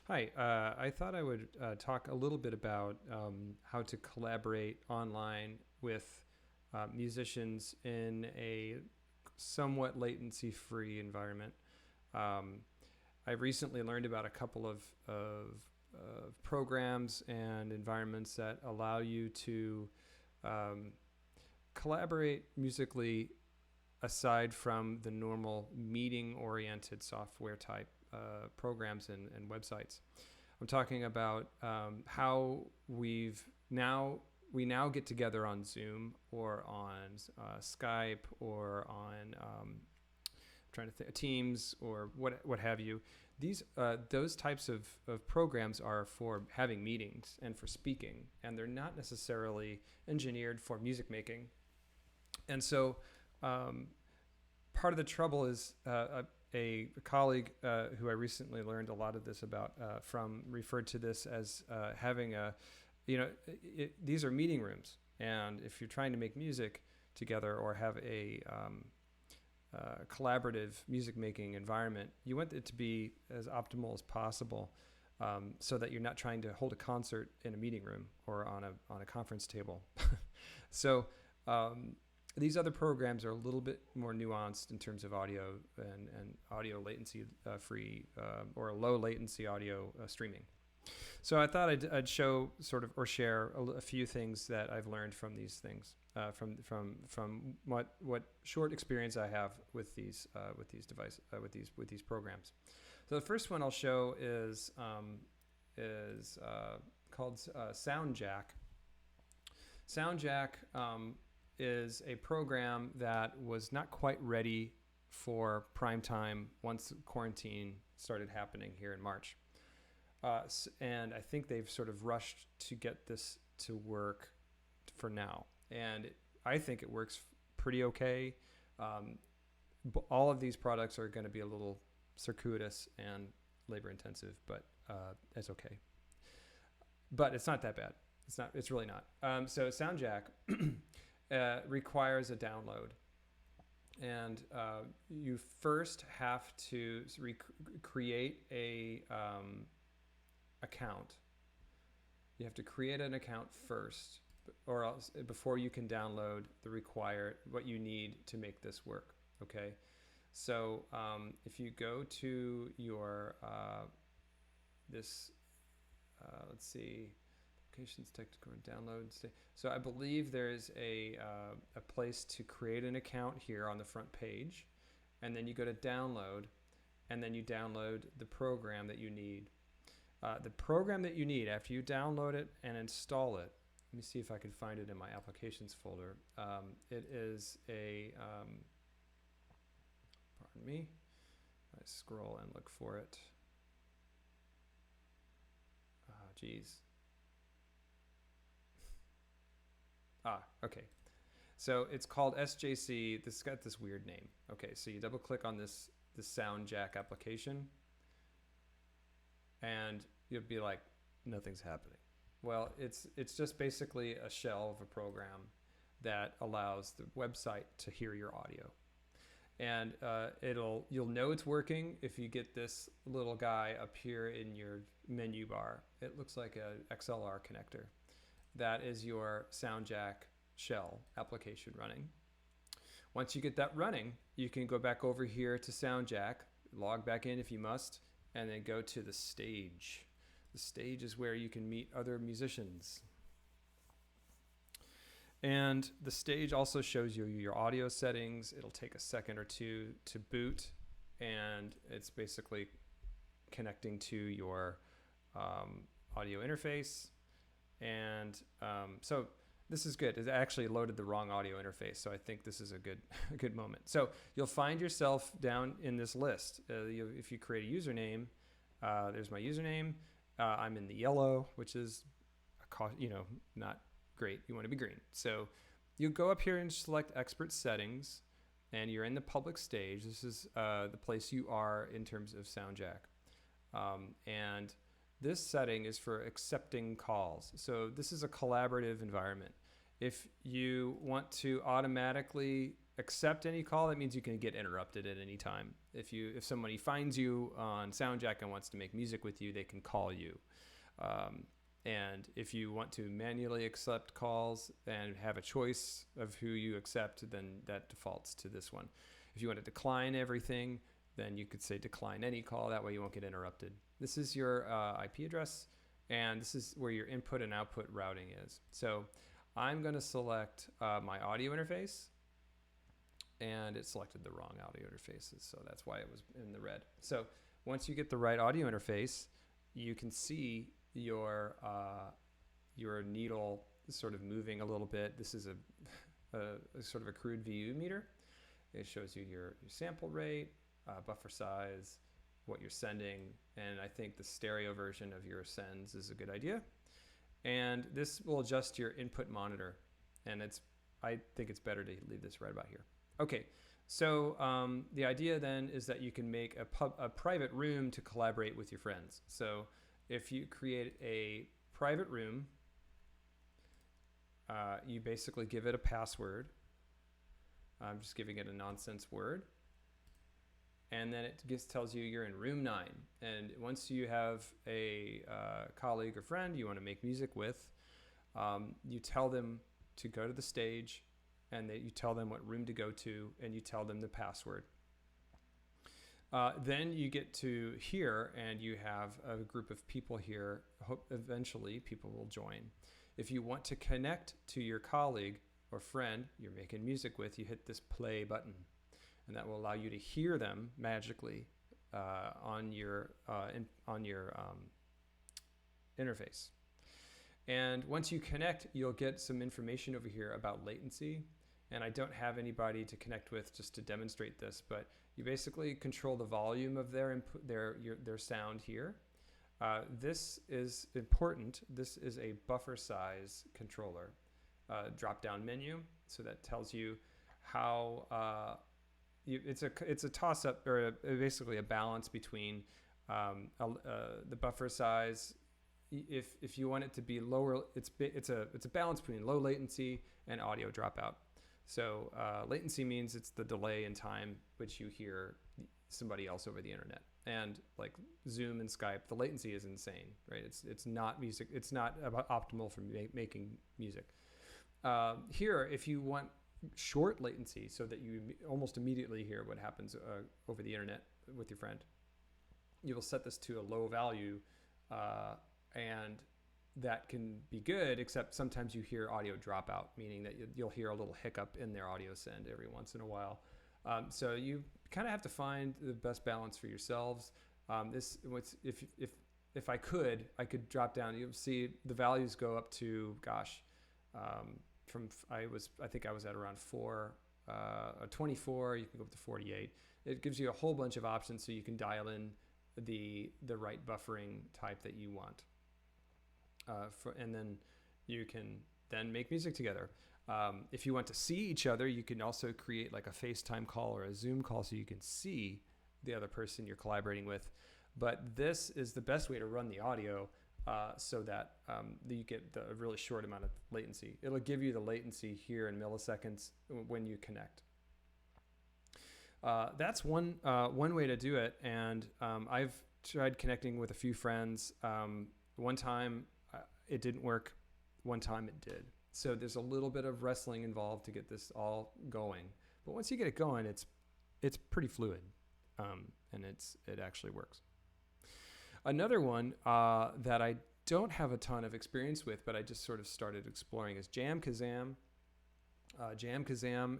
Hi, I thought I would talk a little bit about how to collaborate online with musicians in a somewhat latency-free environment. Um, I recently learned about a couple of programs and environments that allow you to um, collaborate musically aside from the normal meeting-oriented software type programs and websites. I'm talking about how we now get together on Zoom or on Skype or on trying to think Teams or what have you. These those types of programs are for having meetings and for speaking, and they're not necessarily engineered for music making. And so um, part of the trouble is a colleague who I recently learned a lot of this about from referred to this as having these are meeting rooms. And if you're trying to make music together or have a collaborative music making environment, you want it to be as optimal as possible so that you're not trying to hold a concert in a meeting room or on a conference table. So these other programs are a little bit more nuanced in terms of audio and audio latency free or low latency latency streaming. So I thought I'd show sort of or share a few things that I've learned from these things from what short experience I have with these devices with these programs. So the first one I'll show is called SoundJack. SoundJack is a program that was not quite ready for prime time once quarantine started happening here in March. And I think they've sort of rushed to get this to work for now. And I think it works pretty okay. All of these products are going to be a little circuitous and labor intensive, but it's okay. But it's not that bad. It's really not. So SoundJack requires a download. And you first have to create a account. You have to create an account first, or else before you can download what you need to make this work. Okay, so if you go to your let's see, applications, technical, and downloads. So I believe there's a place to create an account here on the front page, and then you go to download, and then you download the program that you need. The program that you need after you download it and install it. Let me see if I can find it in my applications folder. It is pardon me, I scroll and look for it. Geez. Okay. So it's called SJC. This has got this weird name. Okay, so you double click on this SoundJack application, and you'll be like, nothing's happening. Well, it's just basically a shell of a program that allows the website to hear your audio. And you'll know it's working if you get this little guy up here in your menu bar. It looks like a XLR connector. That is your SoundJack shell application running. Once you get that running, you can go back over here to SoundJack, log back in if you must, and then go to the stage. The stage is where you can meet other musicians. And the stage also shows you your audio settings. It'll take a second or two to boot, and it's basically connecting to your audio interface. And so this is good. It actually loaded the wrong audio interface, so I think this is a good moment. So you'll find yourself down in this list. If you create a username, there's my username. I'm in the yellow, which is not great. You want to be green. So you go up here and select expert settings, and you're in the public stage. This is the place you are in terms of SoundJack. And this setting is for accepting calls. So this is a collaborative environment. If you want to automatically accept any call, that means you can get interrupted at any time. If somebody finds you on SoundJack and wants to make music with you, they can call you. And if you want to manually accept calls and have a choice of who you accept, then that defaults to this one. If you want to decline everything, then you could say decline any call. That way you won't get interrupted. This is your IP address, and this is where your input and output routing is. So I'm going to select my audio interface, and it selected the wrong audio interfaces, so that's why it was in the red. So once you get the right audio interface, you can see your needle sort of moving a little bit. This is a sort of a crude VU meter. It shows you your sample rate, buffer size, what you're sending, and I think the stereo version of your sends is a good idea. And this will adjust your input monitor, and I think it's better to leave this right about here. Okay, so the idea then is that you can make a private room to collaborate with your friends. So if you create a private room, you basically give it a password. I'm just giving it a nonsense word. And then it tells you you're in room 9. And once you have a colleague or friend you want to make music with, you tell them to go to the stage, and you tell them what room to go to, and you tell them the password. Then you get to here, and you have a group of people here. Eventually, people will join. If you want to connect to your colleague or friend you're making music with, you hit this play button, and that will allow you to hear them magically on your interface. And once you connect, you'll get some information over here about latency. And I don't have anybody to connect with just to demonstrate this, but you basically control the volume of their input, their sound here. This is important. This is a buffer size controller drop-down menu. So that tells you how it's a toss-up, or basically a balance between the buffer size. If you want it to be lower, it's a balance between low latency and audio dropout. So latency means it's the delay in time which you hear somebody else over the internet. And like Zoom and Skype, the latency is insane, right? It's not music. It's not optimal for making music. Here, if you want short latency so that you almost immediately hear what happens over the internet with your friend, you will set this to a low value, and that can be good, except sometimes you hear audio dropout, meaning that you'll hear a little hiccup in their audio send every once in a while. So you kind of have to find the best balance for yourselves. If I could drop down. You'll see the values go up to, gosh, I think I was at around 24. You can go up to 48. It gives you a whole bunch of options, so you can dial in the right buffering type that you want. And then you can then make music together. If you want to see each other, you can also create like a FaceTime call or a Zoom call so you can see the other person you're collaborating with. But this is the best way to run the audio so that you get the really short amount of latency. It'll give you the latency here in milliseconds when you connect. That's one way to do it. And I've tried connecting with a few friends. One time it didn't work. One time it did. So there's a little bit of wrestling involved to get this all going. But once you get it going, it's pretty fluid, and it actually works. Another one that I don't have a ton of experience with, but I just sort of started exploring, is Jamkazam. Jamkazam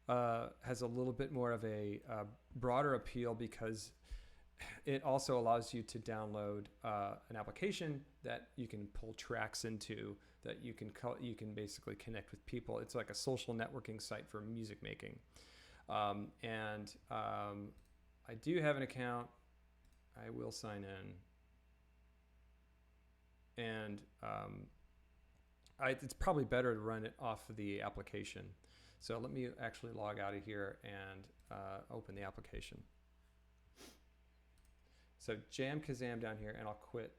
has a little bit more of a broader appeal because it also allows you to download an application that you can pull tracks into, that you can basically connect with people. It's like a social networking site for music making. And I do have an account. I will sign in. And it's probably better to run it off of the application. So let me actually log out of here and open the application. So Jamkazam down here, and I'll quit.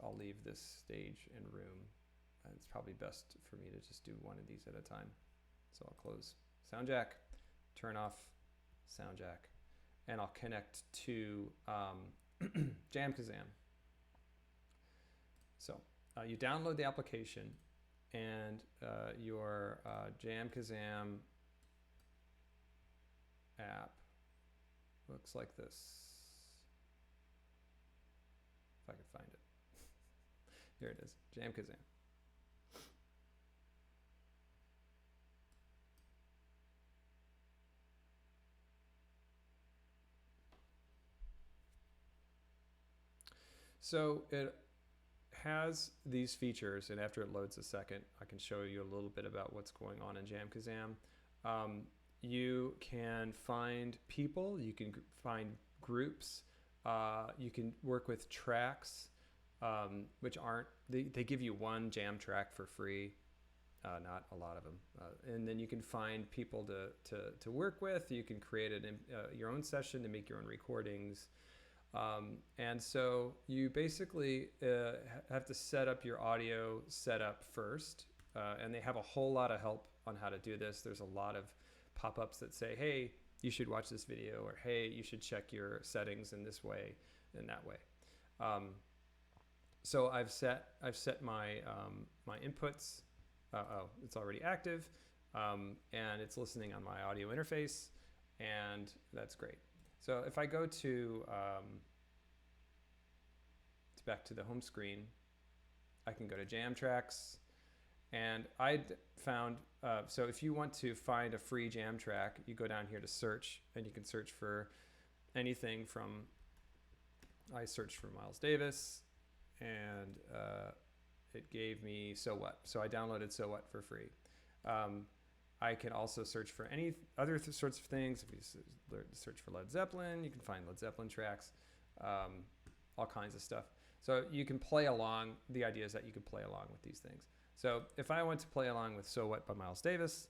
I'll leave this stage and room. It's probably best for me to just do one of these at a time. So I'll close SoundJack, turn off SoundJack, and I'll connect to Jamkazam. So you download the application, and your Jamkazam app looks like this. If I can find it. Here it is, Jamkazam. So it has these features, and after it loads a second, I can show you a little bit about what's going on in Jamkazam. You can find people, you can find groups, you can work with tracks, which aren't, they give you one jam track for free, not a lot of them. And then you can find people to work with. You can create your own session to make your own recordings. And so you basically have to set up your audio setup first, and they have a whole lot of help on how to do this. There's a lot of pop-ups that say, hey, you should watch this video, or hey, you should check your settings in this way and that way. So I've set my my inputs. It's already active, and it's listening on my audio interface, and that's great. So if I go to back to the home screen, I can go to Jam Tracks, and I found, so if you want to find a free jam track, you go down here to search, and you can search for anything from, I searched for Miles Davis, and it gave me So What. So I downloaded So What for free. I can also search for any other sorts of things. If you search for Led Zeppelin, you can find Led Zeppelin tracks, all kinds of stuff. So you can play along. The idea is that you can play along with these things. So if I want to play along with So What by Miles Davis,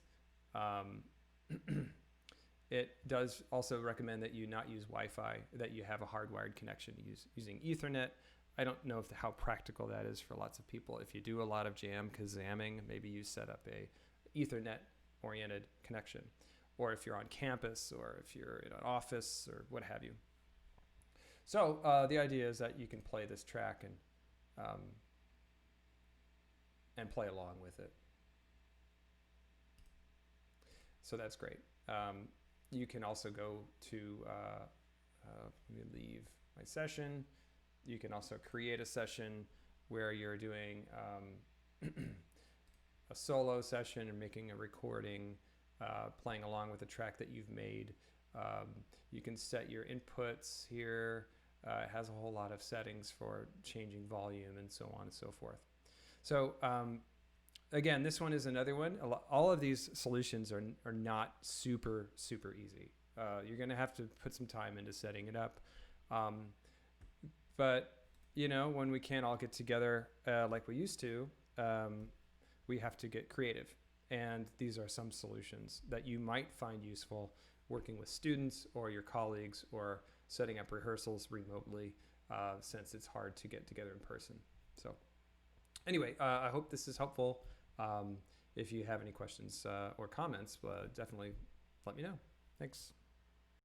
it does also recommend that you not use Wi-Fi, that you have a hardwired connection using Ethernet. I don't know how practical that is for lots of people. If you do a lot of Jamkazamming, maybe you set up a Ethernet-oriented connection, or if you're on campus, or if you're in an office, or what have you. So the idea is that you can play this track and play along with it. So that's great. You can also go to, let me leave my session. You can also create a session where you're doing a solo session and making a recording, playing along with a track that you've made. You can set your inputs here. It has a whole lot of settings for changing volume and so on and so forth. So again, this one is another one. All of these solutions are not super easy. You're going to have to put some time into setting it up. But you know, when we can't all get together like we used to, we have to get creative. And these are some solutions that you might find useful working with students or your colleagues, or setting up rehearsals remotely, since it's hard to get together in person. So anyway, I hope this is helpful. If you have any questions or comments, definitely let me know. Thanks.